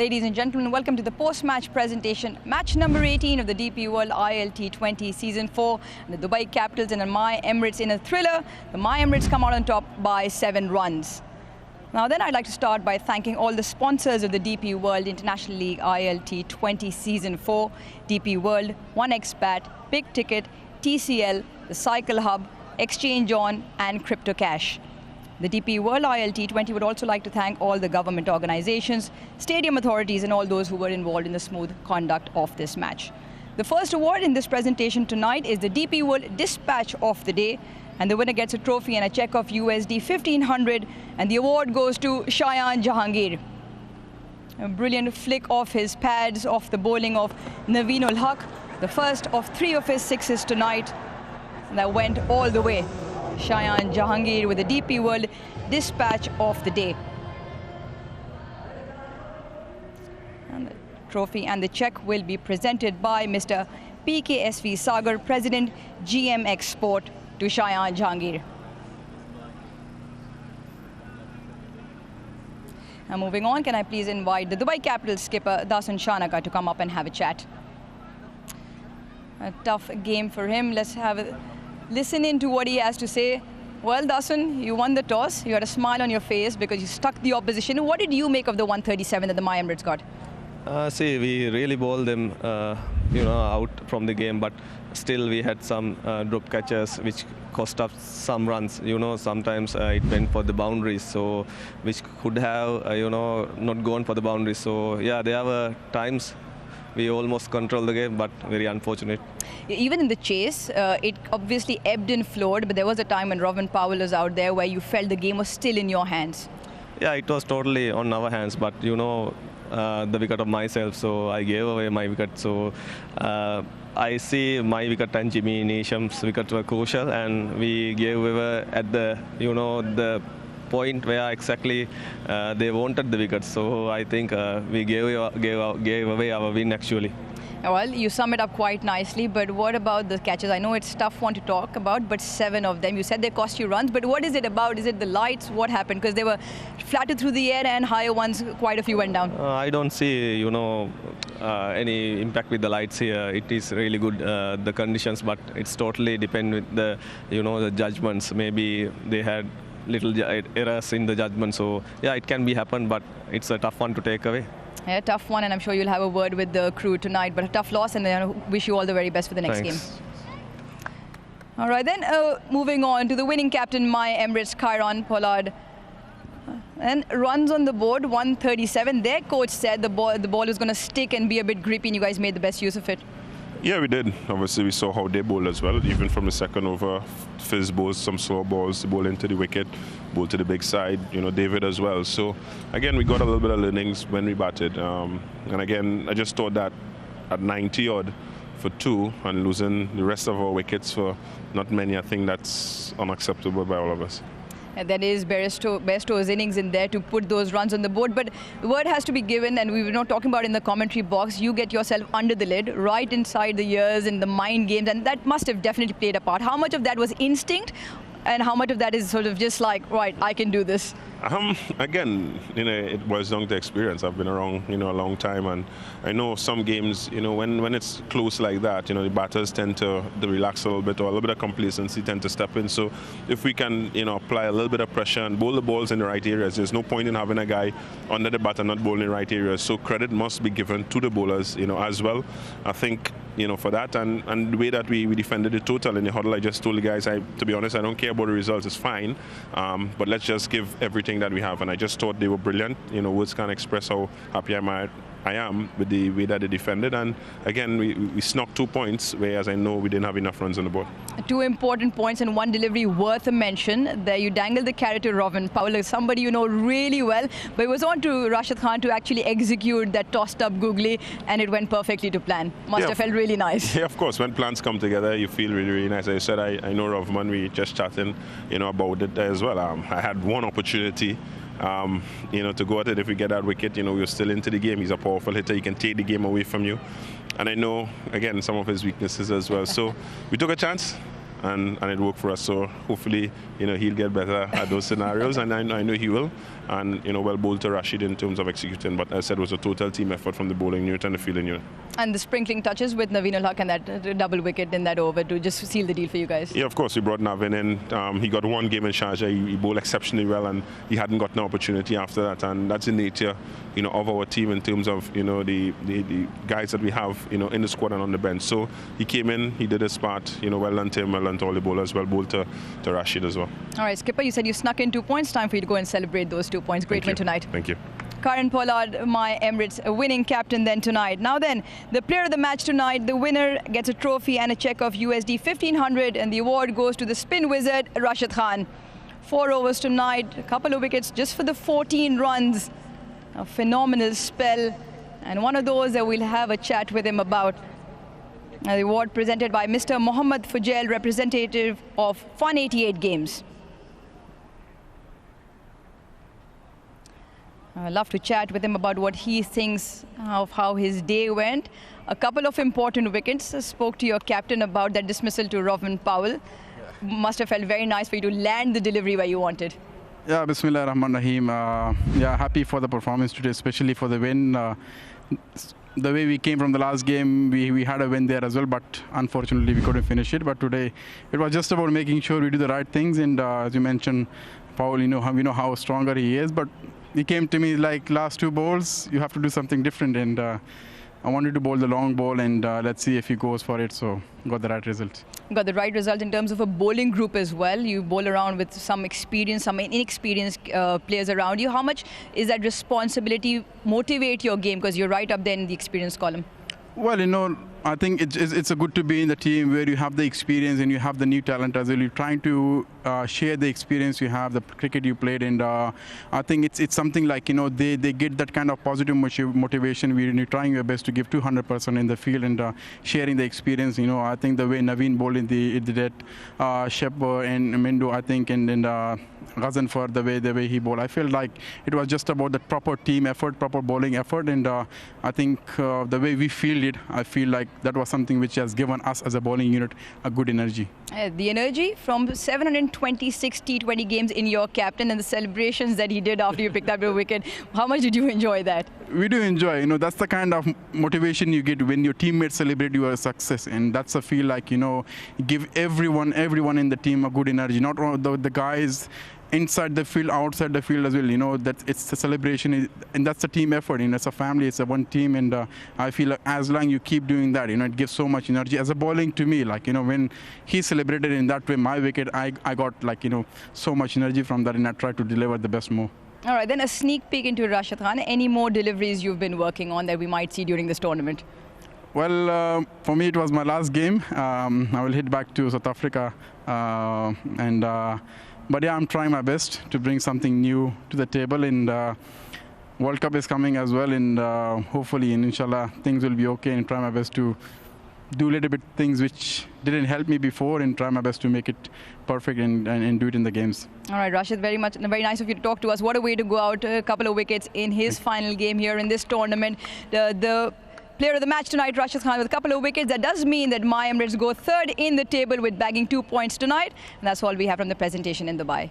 Ladies and gentlemen, welcome to the post-match presentation. Match number 18 of the DP World ILT20 Season 4. The Dubai Capitals and My Emirates in a thriller. The My Emirates come out on top by 7 runs. Now then, I'd like to start by thanking all the sponsors of the DP World International League ILT20 Season 4. DP World, 1xBet, Big Ticket, TCL, the Cycle Hub, Exchange On and Crypto Cash. The DP World ILT20 would also like to thank all the government organizations, stadium authorities and all those who were involved in the smooth conduct of this match. The first award in this presentation tonight is the DP World Dispatch of the Day, and the winner gets a trophy and a check of USD 1,500, and the award goes to Shayan Jahangir. A brilliant flick off his pads off the bowling of Naveen ul Haq, the first of 3 of his sixes tonight, and that went all the way. Shayan Jahangir with the DP World Dispatch of the Day. And the trophy and the check will be presented by Mr. PKSV Sagar, President, GM Export, to Shayan Jahangir. Now moving on, can I please invite the Dubai Capitals skipper Dasun Shanaka to come up and have a chat. A tough game for him. Let's have a listen in to what he has to say. Well, Dasun, you won the toss. You had a smile on your face because you stuck the opposition. What did you make of the 137 that the My Emirates got? See, we really bowled them, out from the game, but still we had some drop catches which cost us some runs. Sometimes it went for the boundaries, so which could have, not gone for the boundaries. So yeah, there were times we almost controlled the game, but very unfortunate. Even in the chase, it obviously ebbed and flowed, but there was a time when Robin Powell was out there where you felt the game was still in your hands. Yeah, it was totally on our hands, but the wicket of myself, so I gave away my wicket. So I see my wicket and Jimmy Neesham's wicket were crucial, and we gave away at the, the point where exactly they wanted the wicket. So I think we gave away our win actually. Well, you sum it up quite nicely, but what about the catches? I know it's a tough one to talk about, but 7 of them. You said they cost you runs, but what is it about? Is it the lights? What happened? Because they were flattened through the air and higher ones, quite a few went down. I don't see, any impact with the lights here. It is really good, the conditions, but it's totally depend with the, the judgments. Maybe they had little errors in the judgment. So yeah, it can be happen, but it's a tough one to take away. Yeah, tough one, and I'm sure you'll have a word with the crew tonight, but a tough loss, and I wish you all the very best for the next game. All right, then moving on to the winning captain, My Emirates, Kieron Pollard. And runs on the board, 137. Their coach said the ball was going to stick and be a bit grippy, and you guys made the best use of it. Yeah, we did. Obviously, we saw how they bowled as well. Even from the second over, Fizz bowls some slow balls, ball into the wicket, ball to the big side, David as well. So, again, we got a little bit of learnings when we batted. And again, I just thought that at 90-odd for 2 and losing the rest of our wickets for not many, I think that's unacceptable by all of us. And that is Bairstow's innings in there to put those runs on the board. But the word has to be given, and we were not talking about in the commentary box, you get yourself under the lid, right inside the ears and the mind games, and that must have definitely played a part. How much of that was instinct, and how much of that is sort of just like, right, I can do this? Again, it boils down to experience. I've been around, a long time, and I know some games, when it's close like that, the batters tend to relax a little bit, or a little bit of complacency tend to step in. So if we can, apply a little bit of pressure and bowl the balls in the right areas, there's no point in having a guy under the bat and not bowling in the right areas. So credit must be given to the bowlers, as well. I think, for that, and the way that we defended the total in the huddle, I just told the guys, to be honest, I don't care about the results, it's fine, but let's just give everything that we have, and I just thought they were brilliant. Words can't express how happy I am with the way that they defended, and again we snuck 2 points, whereas I know we didn't have enough runs on the board. 2 important points and 1 delivery worth a mention. There you dangled the carrot to Robin Powell, somebody really well, but it was on to Rashid Khan to actually execute that tossed up googly, and it went perfectly to plan. Must have felt really nice. Yeah, of course, when plans come together you feel really, really nice. As I said, I know Rovman, we just chatting about it as well. I had 1 opportunity to go at it. If we get that wicket, we're still into the game. He's a powerful hitter. He can take the game away from you. And I know, again, some of his weaknesses as well. So we took a chance. and it worked for us. So hopefully, he'll get better at those scenarios, and I know he will. And well bowled to Rashid in terms of executing, but as I said, it was a total team effort from the bowling unit and the fielding unit. And the sprinkling touches with Naveen Ul Haq and that double wicket in that over to just seal the deal for you guys. Yeah, of course, we brought Navin in. He got one game in Sharjah. He bowled exceptionally well, and he hadn't gotten an opportunity after that. And that's the nature, of our team in terms of the guys that we have, in the squad and on the bench. So he came in, he did his part. Well done to him, well done to all the bowlers, well bowled to Rashid as well. All right, Skipper, you said you snuck in 2 points. Time for you to go and celebrate those 2 points. Great win tonight. Thank you. Karan Pollard, my Emirates winning captain then tonight. Now then, the player of the match tonight, the winner gets a trophy and a check of USD 1,500, and the award goes to the spin wizard, Rashid Khan. 4 overs tonight, a couple of wickets just for the 14 runs. A phenomenal spell, and one of those that we'll have a chat with him about. The award presented by Mr. Mohammad Fujail, representative of 188 games. I'd love to chat with him about what he thinks of how his day went. A couple of important wickets. Spoke to your captain about that dismissal to Rovman Powell. Must have felt very nice for you to land the delivery where you wanted. Yeah, Bismillah Rahman Rahim. Yeah, happy for the performance today, especially for the win. The way we came from the last game, we had a win there as well, but unfortunately we couldn't finish it. But today, it was just about making sure we do the right things. And as you mentioned, Powell, we know how stronger he is, but he came to me like last 2 balls, you have to do something different, and I wanted to bowl the long ball, and let's see if he goes for it, so got the right result. Got the right result in terms of a bowling group as well. You bowl around with some experience, some inexperienced players around you. How much is that responsibility motivate your game, because you're right up there in the experience column? Well, I think it's a good to be in the team where you have the experience and you have the new talent as well. You're trying to share the experience you have, the cricket you played, and I think it's something like, they get that kind of positive motivation when you're trying your best to give 200% in the field and sharing the experience. I think the way Naveen bowled in the Shepper and Mendo, I think, and Ghazan for the way he bowled. I felt like it was just about the proper team effort, proper bowling effort, and I think the way we fielded, I feel like that was something which has given us as a bowling unit a good energy. The energy from 726 T20 games in your captain and the celebrations that he did after you picked up your wicket, how much did you enjoy that? We do enjoy, that's the kind of motivation you get when your teammates celebrate your success, and that's a feel like, give everyone in the team a good energy, not all the guys inside the field, outside the field as well. That it's a celebration, and that's a team effort. It's a family, it's a one team, and I feel like as long you keep doing that, it gives so much energy. As a bowling to me, like when he celebrated in that way, my wicket, I got like so much energy from that, and I tried to deliver the best move. All right, then a sneak peek into Rashid Khan. Any more deliveries you've been working on that we might see during this tournament? Well, for me, it was my last game. I will head back to South Africa, but yeah, I'm trying my best to bring something new to the table, and World Cup is coming as well, and hopefully, and inshallah, things will be okay, and try my best to do a little bit things which didn't help me before, and try my best to make it perfect and do it in the games. All right, Rashid, very nice of you to talk to us. What a way to go out, a couple of wickets in his final game here in this tournament. The player of the match tonight, Rashid Khan, with a couple of wickets. That does mean that my Emirates go 3rd in the table with bagging 2 points tonight. And that's all we have from the presentation in Dubai.